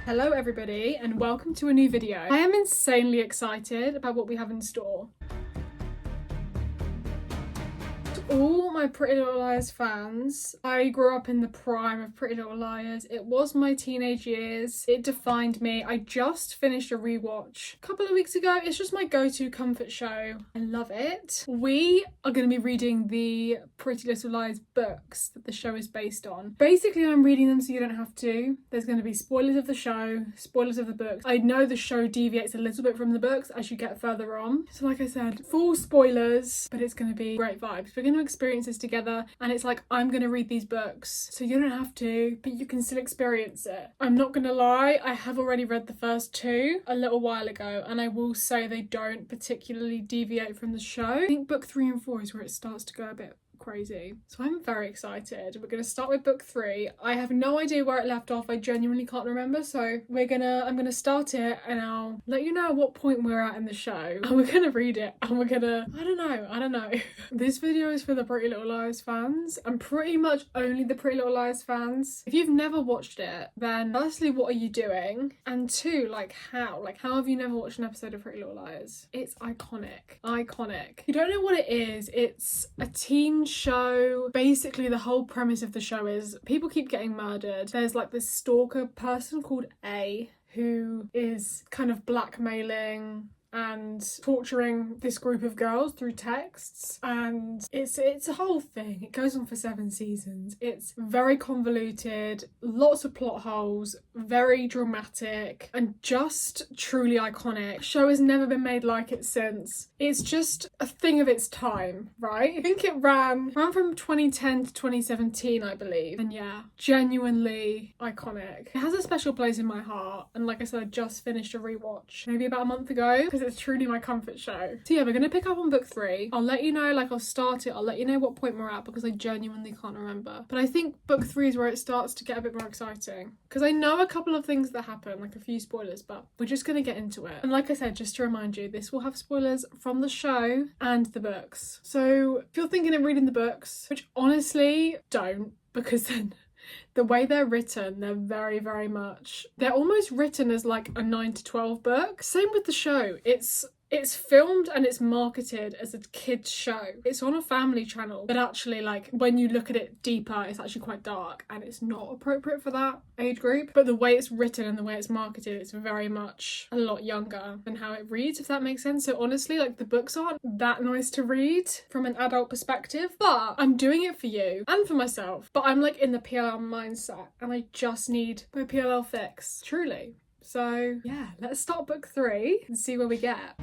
Hello everybody and welcome to a new video. I am insanely excited about what we have in store. To all my Pretty Little Liars fans, I grew up in the prime of Pretty Little Liars. It was my teenage years. It defined me. I just finished a rewatch a couple of weeks ago. It's just my go-to comfort show. I love it. We are going to be reading the Pretty Little Liars books that the show is based on. Basically, I'm reading them so you don't have to. There's going to be spoilers of the show, spoilers of the books. I know the show deviates a little bit from the books as you get further on. So like I said, full spoilers, but it's going to be great vibes. We're going to experience this together, and it's like I'm going to read these books so you don't have to, but you can still experience it. I'm not going to lie, I have already read the first two a little while ago, and I will say they don't particularly deviate from the show. I think book 3 and 4 is where it starts to go a bit crazy. So I'm very excited. We're going to start with book 3. I have no idea where it left off. I genuinely can't remember. So I'm going to start it and I'll let you know at what point we're at in the show. And we're going to read it and we're going to, I don't know. This video is for the Pretty Little Liars fans. I'm pretty much only the Pretty Little Liars fans. If you've never watched it, then firstly, what are you doing? And two, how have you never watched an episode of Pretty Little Liars? It's iconic. Iconic. If you don't know what it is, it's a teen show. Basically the whole premise of the show is people keep getting murdered. There's like this stalker person called A who is kind of blackmailing and torturing this group of girls through texts, and it's a whole thing. It goes on for 7 seasons. It's very convoluted, lots of plot holes, very dramatic, and just truly iconic. The show has never been made like it since. It's just a thing of its time, right? I think it ran from 2010 to 2017, I believe, and yeah, genuinely iconic. It has a special place in my heart, and like I said, I just finished a rewatch maybe about a month ago, it's truly my comfort show. So yeah, we're gonna pick up on book 3. I'll let you know, I'll start it, I'll let you know what point we're at because I genuinely can't remember. But I think book 3 is where it starts to get a bit more exciting. Because I know a couple of things that happen, like a few spoilers, but we're just gonna get into it. And like I said, just to remind you, this will have spoilers from the show and the books. So if you're thinking of reading the books, which honestly, don't, because then the way they're written, they're very much, they're almost written as like a 9 to 12 book. Same with the show. It's filmed and it's marketed as a kid's show. It's on a family channel, but actually, when you look at it deeper, it's actually quite dark and it's not appropriate for that age group. But the way it's written and the way it's marketed, it's very much a lot younger than how it reads, if that makes sense. So honestly, the books aren't that nice to read from an adult perspective, but I'm doing it for you and for myself. But I'm in the PLL mindset and I just need my PLL fix, truly. So yeah, let's start book 3 and see where we get.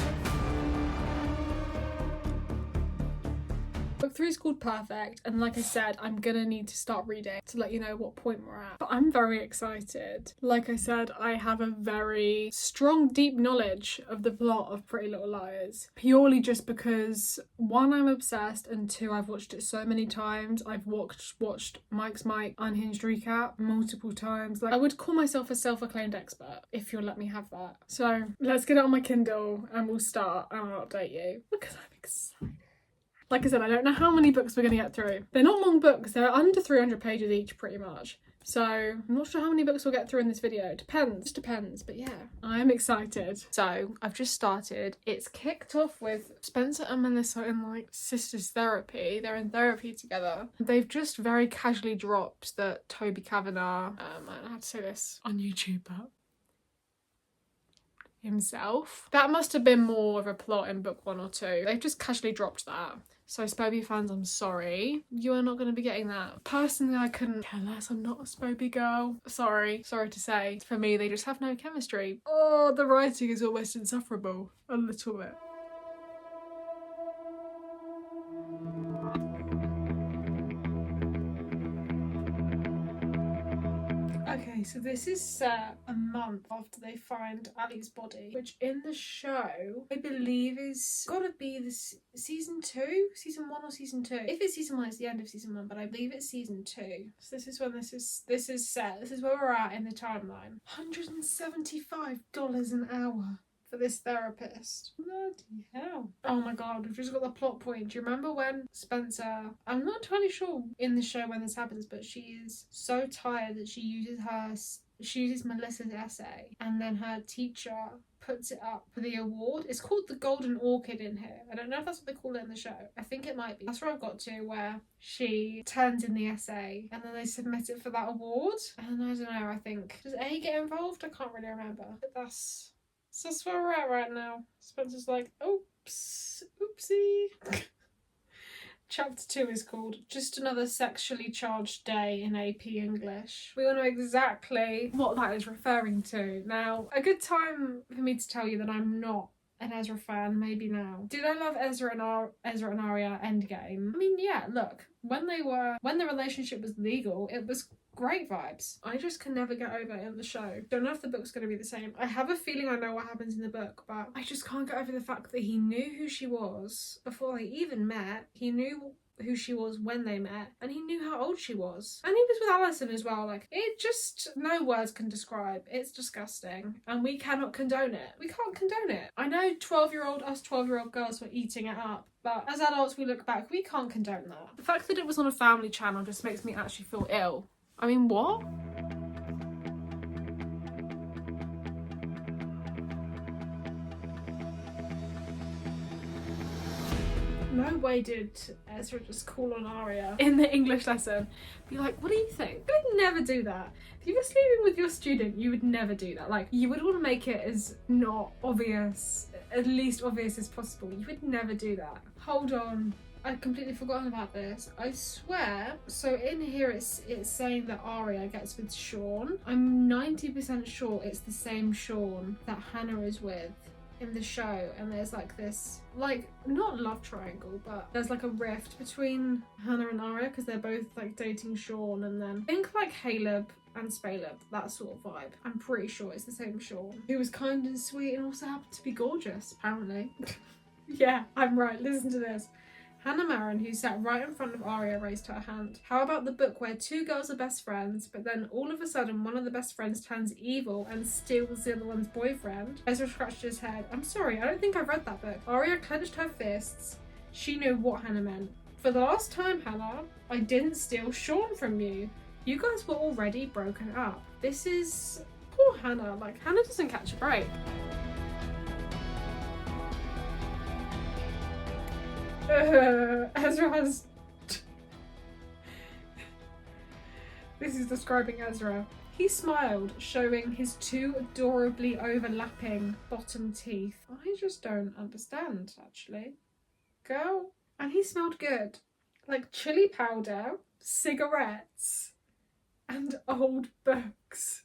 Book 3 is called Perfect, and like I said, I'm gonna need to start reading to let you know what point we're at. But I'm very excited. Like I said, I have a very strong, deep knowledge of the plot of Pretty Little Liars, purely just because 1, I'm obsessed, and 2, I've watched it so many times. I've watched Mike's Mike Unhinged recap multiple times. I would call myself a self-acclaimed expert, if you'll let me have that. So let's get it on my Kindle and we'll start, and I'll update you because I'm excited. Like I said, I don't know how many books we're going to get through. They're not long books, they're under 300 pages each pretty much. So I'm not sure how many books we'll get through in this video. It depends, but yeah, I'm excited. So I've just started. It's kicked off with Spencer and Melissa in sisters therapy. They're in therapy together. They've just very casually dropped that Toby Kavanagh, I don't know how to say this on YouTube, but himself. That must have been more of a plot in book 1 or 2. They've just casually dropped that. So Spoby fans, I'm sorry. You are not going to be getting that. Personally, I couldn't care less. I'm not a Spoby girl. Sorry to say. For me, they just have no chemistry. Oh, the writing is almost insufferable. A little bit. Okay, so this is set a month after they find Ali's body, which in the show, I believe is gotta be this season 2? Season 1 or season 2? If it's season 1, it's the end of season 1, but I believe it's season 2. So this is when this is set. This is where we're at in the timeline. $175 an hour for this therapist. Bloody hell. Oh my god, we've just got the plot point. Do you remember when Spencer, I'm not entirely sure in the show when this happens, but she is so tired that she uses her she uses Melissa's essay, and then her teacher puts it up for the award. It's called the Golden Orchid in here. I don't know if that's what they call it in the show. I think it might be. That's where I've got to, where she turns in the essay and then they submit it for that award. And I don't know, I think, does A get involved? I can't really remember. But that's where we're at right now. Spencer's like, oops, oopsie. Chapter 2 is called Just Another Sexually Charged Day in AP English. We all know exactly what that is referring to. Now, a good time for me to tell you that I'm not an Ezra fan, maybe now. Did I love Ezra and Arya Endgame? I mean, yeah, look, when the relationship was legal, it was great vibes. I just can never get over it in the show. Don't know if the book's going to be the same. I have a feeling I know what happens in the book, but I just can't get over the fact that he knew who she was before they even met. He knew who she was when they met, and he knew how old she was. And he was with Alison as well. Like, it just, no words can describe. It's disgusting, and we cannot condone it. We can't condone it. I know us 12-year-old girls were eating it up, but as adults we look back, we can't condone that. The fact that it was on a family channel just makes me actually feel ill. I mean, what? No way did Ezra just call on Arya in the English lesson. Be like, what do you think? I would never do that. If you were sleeping with your student, you would never do that. Like, you would want to make it as not obvious, at least obvious as possible. You would never do that. Hold on. I'd completely forgotten about this. I swear. So in here it's saying that Arya gets with Sean. I'm 90% sure it's the same Sean that Hannah is with in the show, and there's like this, like, not love triangle, but there's like a rift between Hannah and Arya because they're both like dating Sean, and then think like Caleb and Spaleb, that sort of vibe. I'm pretty sure it's the same Sean, who was kind and sweet and also happened to be gorgeous, apparently. Yeah, I'm right, listen to this. Hannah Marin, who sat right in front of Arya, raised her hand. How about the book where two girls are best friends, but then all of a sudden one of the best friends turns evil and steals the other one's boyfriend? Ezra scratched his head. I'm sorry, I don't think I've read that book. Arya clenched her fists. She knew what Hannah meant. For the last time, Hannah, I didn't steal Sean from you. You guys were already broken up. This is... poor Hannah. Like, Hannah doesn't catch a break. Ezra has... This is describing Ezra. He smiled, showing his two adorably overlapping bottom teeth. I just don't understand, actually. Girl. And he smelled good. Like chili powder, cigarettes, and old books.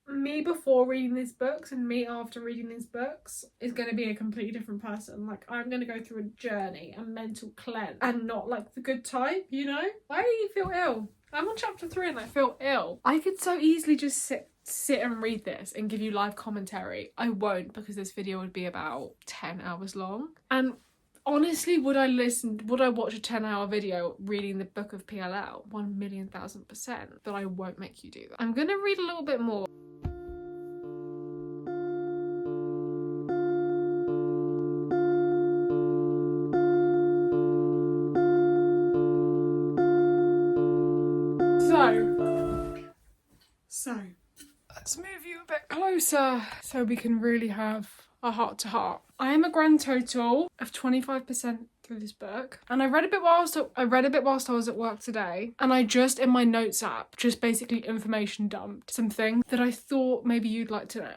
Me before reading these books and me after reading these books is going to be a completely different person. Like, I'm going to go through a journey, a mental cleanse, and not like the good type, you know? Why do you feel ill? I'm on chapter 3 and I feel ill. I could so easily just sit and read this and give you live commentary. I won't, because this video would be about 10 hours long. And honestly, would I watch a 10-hour video reading the book of PLL? 1,000,000%. But I won't make you do that. I'm going to read a little bit more. So, let's move you a bit closer so we can really have a heart-to-heart. I am a grand total of 25% through this book, and I read a bit whilst I was at work today, and I just, in my notes app, just basically information dumped some things that I thought maybe you'd like to know.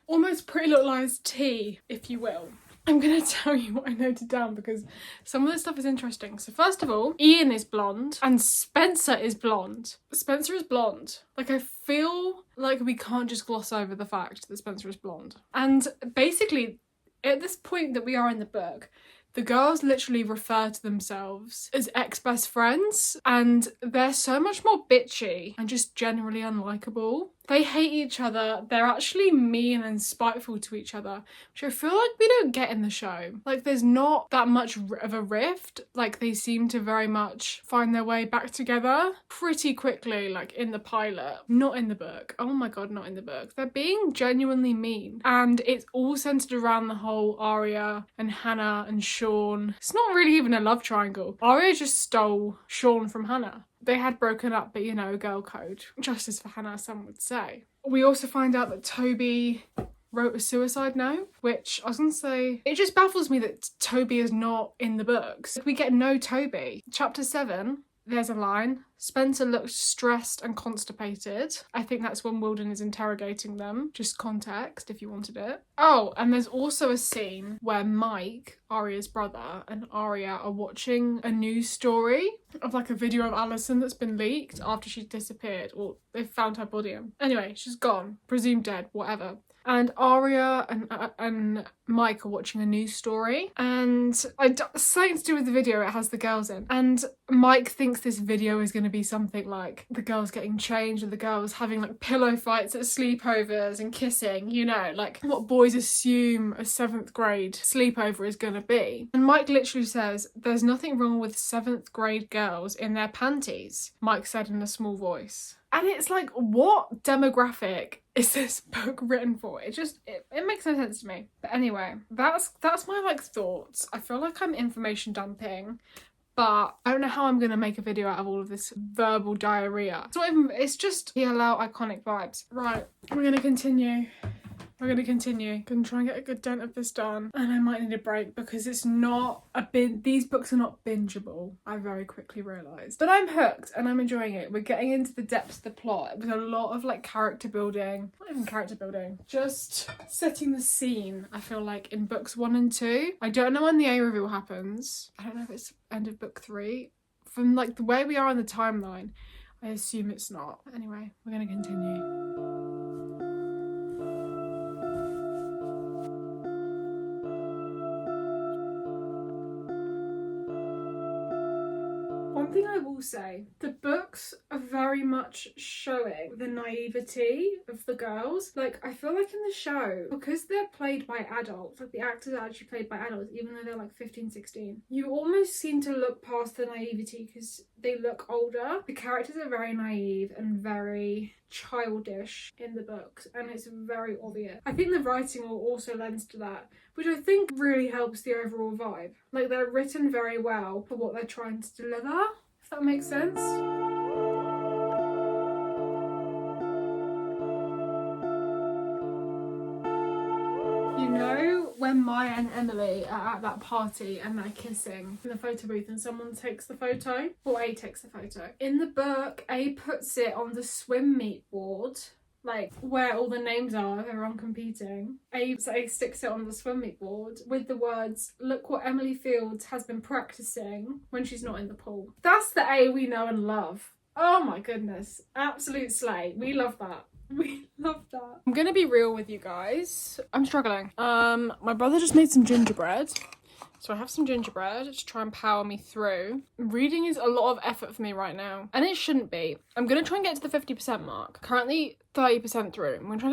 Almost Pretty Little Lies tea, if you will. I'm going to tell you what I noted down because some of this stuff is interesting. So first of all, Ian is blonde and Spencer is blonde. Spencer is blonde. Like, I feel like we can't just gloss over the fact that Spencer is blonde. And basically, at this point that we are in the book, the girls literally refer to themselves as ex-best friends, and they're so much more bitchy and just generally unlikable They hate each other. They're actually mean and spiteful to each other, which I feel like we don't get in the show. Like, there's not that much of a rift. Like, they seem to very much find their way back together pretty quickly, like in the pilot. Not in the book. Oh my god, not in the book. They're being genuinely mean. And it's all centered around the whole Arya and Hannah and Sean. It's not really even a love triangle. Arya just stole Sean from Hannah. They had broken up, but you know, girl code. Justice for Hannah, some would say. We also find out that Toby wrote a suicide note, which I was gonna say, it just baffles me that Toby is not in the books. We get no Toby. Chapter 7, there's a line. Spencer looked stressed and constipated. I think that's when Wilden is interrogating them. Just context if you wanted it. Oh, and there's also a scene where Mike, Arya's brother, and Arya are watching a news story of like a video of Alison that's been leaked after she disappeared, or they've found her body. Anyway, she's gone, presumed dead, whatever. And Arya and Mike are watching a news story, and something to do with the video, it has the girls in, and Mike thinks this video is going to be something like the girls getting changed and the girls having like pillow fights at sleepovers and kissing, you know, like what boys assume a 7th grade sleepover is going to be. And Mike literally says, "There's nothing wrong with 7th grade girls in their panties," Mike said in a small voice. And it's like, what demographic is this book written for? It makes no sense to me. But anyway, that's my like thoughts. I feel like I'm information dumping, but I don't know how I'm gonna make a video out of all of this verbal diarrhea. It's just to allow iconic vibes. Right, we're gonna continue. Gonna try and get a good dent of this done, and I might need a break because it's not these books are not bingeable, I very quickly realised. But I'm hooked and I'm enjoying it. We're getting into the depths of the plot with a lot of like character building, not even character building, just setting the scene, I feel like, in books 1 and 2. I don't know when the A reveal happens. I don't know if it's end of book 3. From like the way we are in the timeline, I assume it's not. Anyway, we're gonna continue. One thing I will say, the books are very much showing the naivety of the girls. Like, I feel like in the show, because they're played by adults, like the actors are actually played by adults, even though they're like 15, 16, you almost seem to look past the naivety because they look older. The characters are very naive and very childish in the books, and it's very obvious. I think the writing will also lends to that, which I think really helps the overall vibe. Like, they're written very well for what they're trying to deliver, if that makes sense. You know when Maya and Emily are at that party and they're kissing in the photo booth and someone takes the photo? Or A takes the photo. In the book, A puts it on the swim meet board, like where all the names are of everyone competing. A sticks it on the swim meet board with the words, "Look what Emily Fields has been practicing when she's not in the pool." That's the A we know and love. Oh my goodness. Absolute slay. We love that. We love that. I'm gonna be real with you guys. I'm struggling. My brother just made some gingerbread. So I have some gingerbread to try and power me through. Reading is a lot of effort for me right now, and it shouldn't be. I'm gonna try and get to the 50% mark. Currently 30% through. I'm gonna try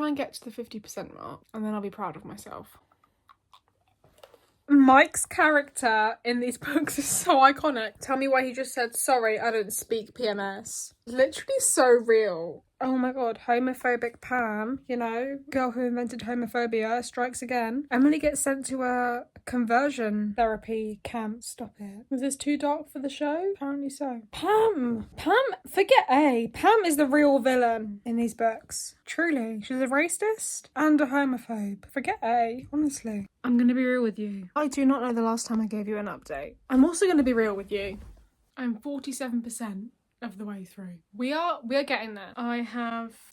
and get to the 50% mark, and then I'll be proud of myself. Mike's character in these books is so iconic. Tell me why he just said, "Sorry, I don't speak PMS." Literally so real. Oh my god, homophobic Pam, you know, girl who invented homophobia, strikes again. Emily gets sent to a conversion therapy camp. Stop it. Was this too dark for the show? Apparently so. Pam, forget A. Pam is the real villain in these books. Truly, she's a racist and a homophobe. Forget A, honestly. I'm gonna be real with you. I do not know the last time I gave you an update. I'm also gonna be real with you. I'm 47% of the way through. We are getting there. I'm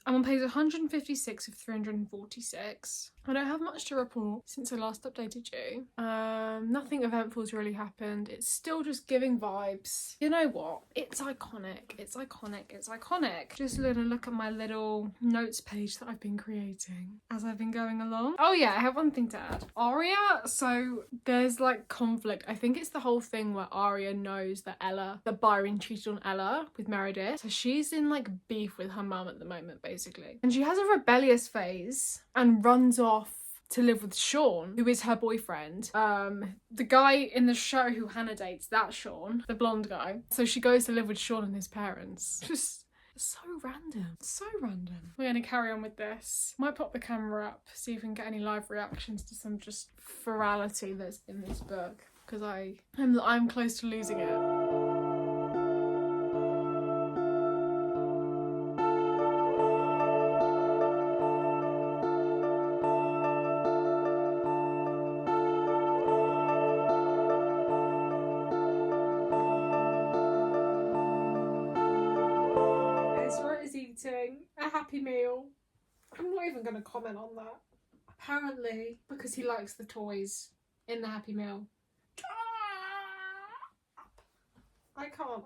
on page 156 of 346. I don't have much to report since I last updated you. Nothing eventful's really happened. It's still just giving vibes. You know what? It's iconic. It's iconic. It's iconic. Just look at my little notes page that I've been creating as I've been going along. Oh yeah, I have one thing to add. Arya, so there's like conflict. I think it's the whole thing where Arya knows that Byron cheated on Ella with Meredith. So she's in like beef with her mum at the moment, basically. And she has a rebellious phase and runs off to live with Sean, who is her boyfriend. The guy in the show who Hannah dates, that's Sean, the blonde guy. So she goes to live with Sean and his parents. Just so random. So random. We're gonna carry on with this. Might pop the camera up, see if we can get any live reactions to some just virality that's in this book. Because I'm close to losing it. Eating a Happy Meal. I'm not even going to comment on that. Apparently, because he likes the toys in the Happy Meal. I can't.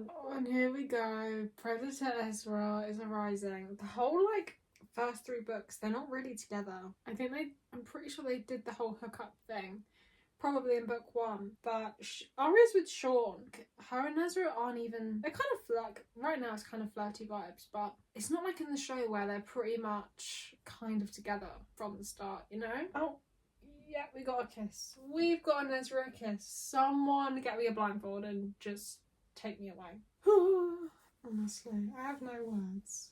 Oh, and here we go. Predator Ezra is arising. The whole, first 3 books, they're not really together. I'm pretty sure they did the whole hookup thing. Probably in book 1, but Arya's with Sean. Her and Ezra aren't even, they're kind of right now it's kind of flirty vibes, but it's not like in the show where they're pretty much kind of together from the start, you know? Oh, yeah, we got a kiss. We've got an Ezra kiss. Someone get me a blindfold and just take me away. Honestly, I have no words.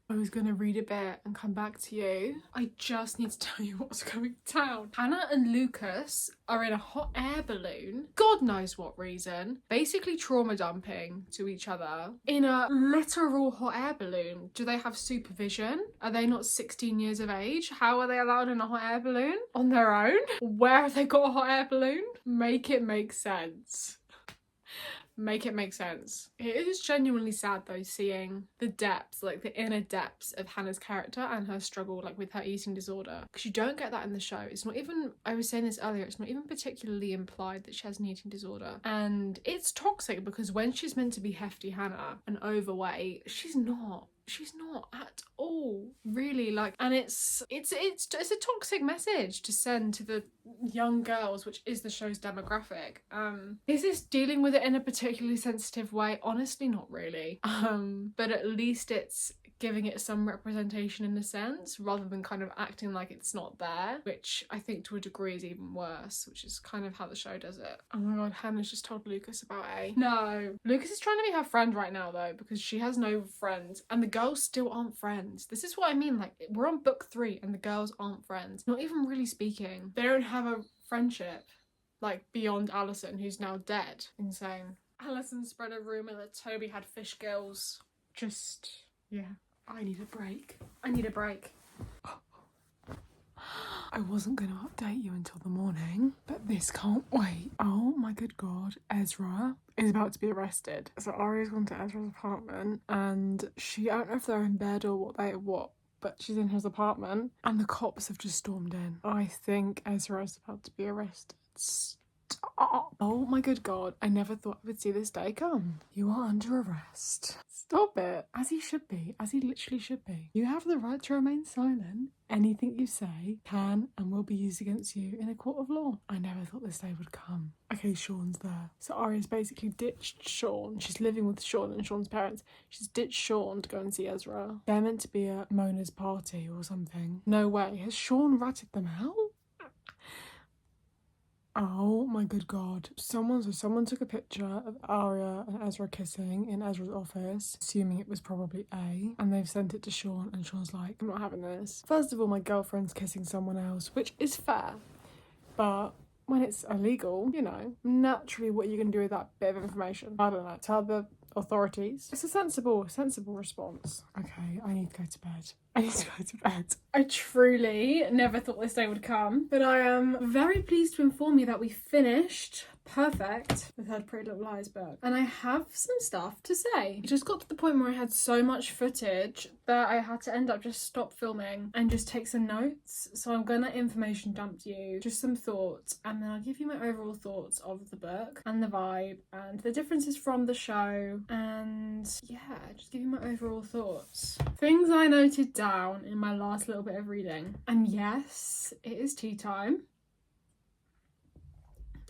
I was going to read a bit and come back to you. I just need to tell you what's going down. Hannah and Lucas are in a hot air balloon, God knows what reason, basically trauma dumping to each other in a literal hot air balloon. Do they have supervision? Are they not 16 years of age? How are they allowed in a hot air balloon? On their own? Where have they got a hot air balloon? Make it make sense. Make it make sense. It is genuinely sad though, seeing the depths, the inner depths of Hannah's character and her struggle with her eating disorder, because you don't get that in the show. It's not even, I was saying this earlier, it's not even particularly implied that she has an eating disorder, and it's toxic because when she's meant to be hefty Hannah and overweight, she's not at all, really. And it's a toxic message to send to the young girls, which is the show's demographic. Is this dealing with it in a particularly sensitive way? Honestly, not really. But at least it's giving it some representation in a sense, rather than kind of acting like it's not there, which I think to a degree is even worse, which is kind of how the show does it. Oh my god, Hannah's just told Lucas about A. No, Lucas is trying to be her friend right now though, because she has no friends and the girls still aren't friends. This is what I mean, we're on book 3 and the girls aren't friends, not even really speaking. They don't have a friendship beyond Alison, who's now dead. Insane. Alison spread a rumour that Toby had fish gills. Yeah. I need a break. I wasn't going to update you until the morning, but this can't wait. Oh my good god, Ezra is about to be arrested. So Arya's gone to Ezra's apartment and I don't know if they're in bed or what, but she's in his apartment and the cops have just stormed in. I think Ezra is about to be arrested. Stop. Oh my good god, I never thought I would see this day come. You are under arrest. Stop it. As he should be. As he literally should be. You have the right to remain silent. Anything you say can and will be used against you in a court of law. I never thought this day would come. Okay, Sean's there. So Arya's basically ditched Sean. She's living with Sean and Sean's parents. She's ditched Sean to go and see Ezra. They're meant to be at Mona's party or something. No way. Has Sean ratted them out? Oh my good god. Someone took a picture of Arya and Ezra kissing in Ezra's office, assuming it was probably A, and they've sent it to Sean, and Sean's like, I'm not having this. First of all, my girlfriend's kissing someone else, which is fair, but when it's illegal, naturally what are you going to do with that bit of information? I don't know. Tell the authorities. It's a sensible response. Okay, I need to go to bed. I truly never thought this day would come, but I am very pleased to inform you that we finished perfect, the third Pretty Little Liars book. And I have some stuff to say. It just got to the point where I had so much footage that I had to end up just stop filming and just take some notes. So I'm gonna information dump you just some thoughts, and then I'll give you my overall thoughts of the book and the vibe and the differences from the show, and yeah, just give you my overall thoughts. Things I noted down in my last little bit of reading. And yes, it is tea time.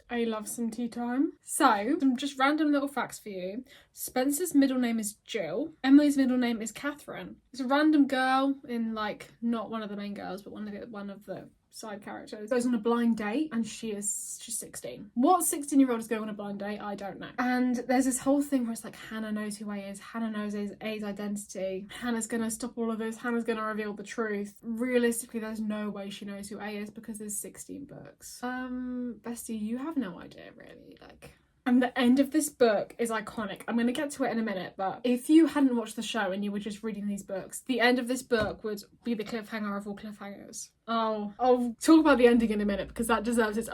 I love some tea time. So, some just random little facts for you. Spencer's middle name is Jill. Emily's middle name is Catherine. It's a random girl in, like, not one of the main girls, but one of the side characters goes on a blind date, and she's 16. What 16-year-old is going on a blind date? I don't know. And there's this whole thing where it's like Hannah knows who A is, Hannah knows A's identity, Hannah's gonna stop all of this, Hannah's gonna reveal the truth. Realistically, there's no way she knows who A is because there's 16 books. Bestie, you have no idea really, like. And the end of this book is iconic. I'm going to get to it in a minute, but if you hadn't watched the show and you were just reading these books, the end of this book would be the cliffhanger of all cliffhangers. I'll talk about the ending in a minute because that deserves its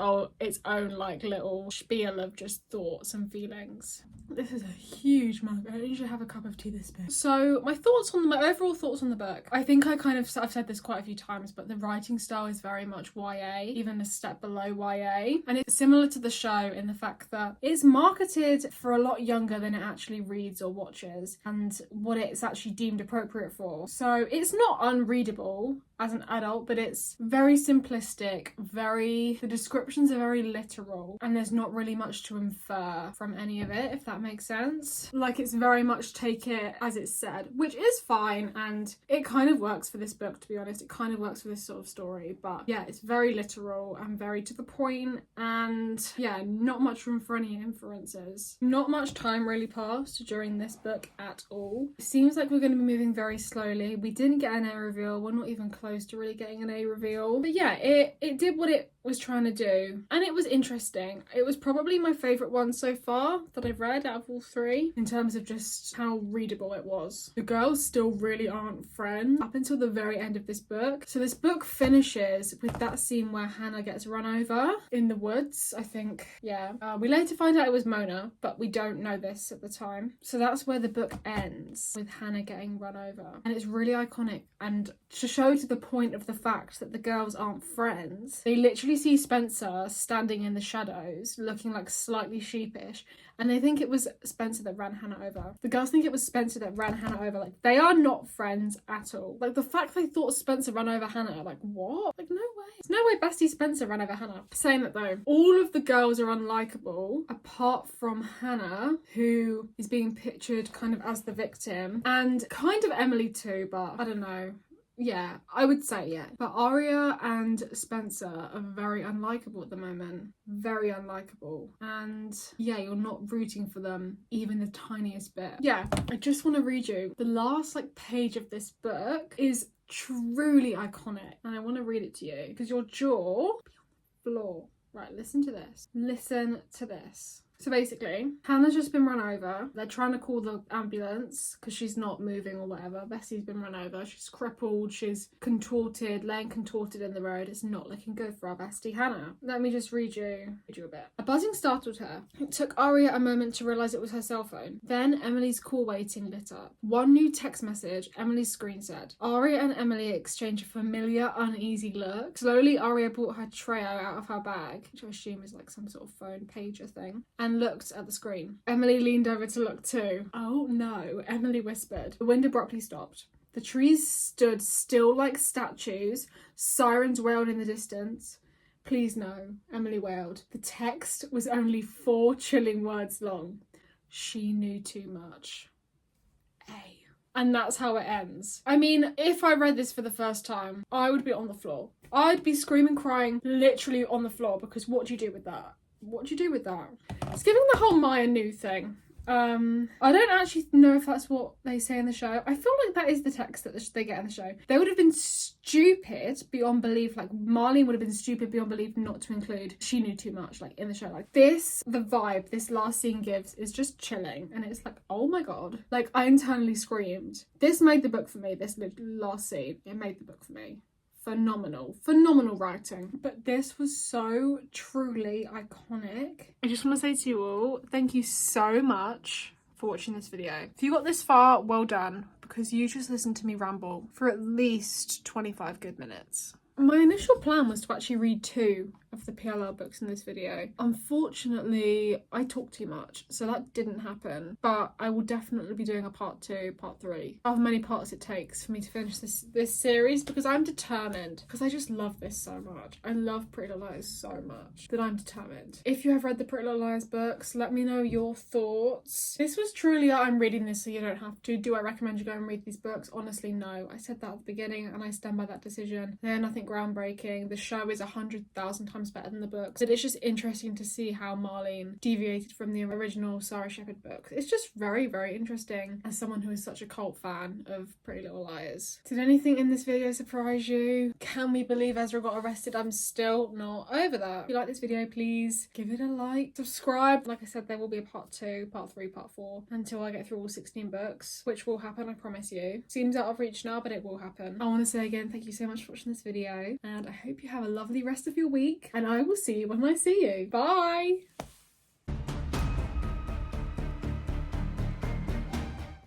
own like little spiel of just thoughts and feelings. This is a huge mug. I usually have a cup of tea this big. So my overall thoughts on the book. I think I've said this quite a few times, but the writing style is very much YA, even a step below YA. And it's similar to the show in the fact that it's marketed for a lot younger than it actually reads or watches and what it's actually deemed appropriate for. So it's not unreadable as an adult, but it's very simplistic, the descriptions are very literal, and there's not really much to infer from any of it, if that makes sense. Like, it's very much take it as it's said, which is fine, and it kind of works for this book, to be honest. It kind of works for this sort of story, but yeah, it's very literal and very to the point, and yeah, not much room for any inferences. Not much time really passed during this book at all. It seems like we're going to be moving very slowly. We didn't get an A reveal. We're not even close to really getting an A reveal. But yeah, it did what it was trying to do, and it was interesting. It was probably my favourite one so far that I've read out of all three in terms of just how readable it was. The girls still really aren't friends up until the very end of this book. So this book finishes with that scene where Hannah gets run over in the woods, I think. Yeah. We later find out it was Mona, but we don't know this at the time. So that's where the book ends, with Hannah getting run over. And it's really iconic, and to show to the point of the fact that the girls aren't friends, they literally see Spencer standing in the shadows looking like slightly sheepish, and they think it was Spencer that ran Hannah over. The girls think it was Spencer that ran Hannah over. Like, they are not friends at all. Like, the fact they thought Spencer ran over Hannah, like, what? Like, no way. There's no way Bestie Spencer ran over Hannah. Saying that though, all of the girls are unlikable apart from Hannah, who is being pictured kind of as the victim, and kind of Emily too, but I don't know. Yeah, I would say yeah. But Aria and Spencer are very unlikable at the moment. Very unlikable. And yeah, you're not rooting for them even the tiniest bit. Yeah, I just want to read you. The last page of this book is truly iconic, and I want to read it to you because your jaw will be on the floor. Right, listen to this. Listen to this. So basically, Hannah's just been run over. They're trying to call the ambulance because she's not moving or whatever. Bessie's been run over. She's crippled. She's contorted, laying contorted in the road. It's not looking good for our bestie Hannah. Let me just read you a bit. A buzzing startled her. It took Aria a moment to realise it was her cell phone. Then Emily's call waiting lit up. One new text message, Emily's screen said. Aria and Emily exchanged a familiar, uneasy look. Slowly, Aria brought her Treo out of her bag, which I assume is like some sort of phone pager thing, and looked at the screen. Emily leaned over to look too. Oh no, Emily whispered. The wind abruptly stopped. The trees stood still like statues. Sirens wailed in the distance. Please no, Emily wailed. The text was only 4 chilling words long. She knew too much. A. And that's how it ends. I mean, if I read this for the first time, I would be on the floor. I'd be screaming, crying, literally on the floor, because what do you do with that? What do you do with that? It's giving the whole Maya Nu thing. I don't actually know if that's what they say in the show. I feel like that is the text that they get in the show. They would have been stupid beyond belief. Like, Marlene would have been stupid beyond belief not to include she knew too much, like, in the show. Like, this, the vibe this last scene gives is just chilling. And it's like, oh my god. Like, I internally screamed. This made the book for me, this last scene. It made the book for me. phenomenal writing. But this was so truly iconic. I just want to say to you all, thank you so much for watching this video. If you got this far, well done, because you just listened to me ramble for at least 25 good minutes. My initial plan was to actually read 2 of the PLL books in this video. Unfortunately, I talk too much, so that didn't happen, but I will definitely be doing a part 2, part 3, however many parts it takes for me to finish this series, because I'm determined, because I just love this so much. I love Pretty Little Liars so much that I'm determined. If you have read the Pretty Little Liars books, let me know your thoughts. This was truly, I'm reading this so you don't have to. Do I recommend you go and read these books? Honestly, no. I said that at the beginning and I stand by that decision. They're nothing groundbreaking. The show is 100,000 times better than the books, but it's just interesting to see how Marlene deviated from the original Sarah Shepherd books. It's just very, very interesting as someone who is such a cult fan of Pretty Little Liars. Did anything in this video surprise you? Can we believe Ezra got arrested? I'm still not over that. If you like this video, please give it a like, subscribe. Like I said, there will be a part 2, part 3, part 4 until I get through all 16 books, which will happen, I promise you. Seems out of reach now, but it will happen. I want to say again, thank you so much for watching this video, and I hope you have a lovely rest of your week, and I will see you when I see you. Bye!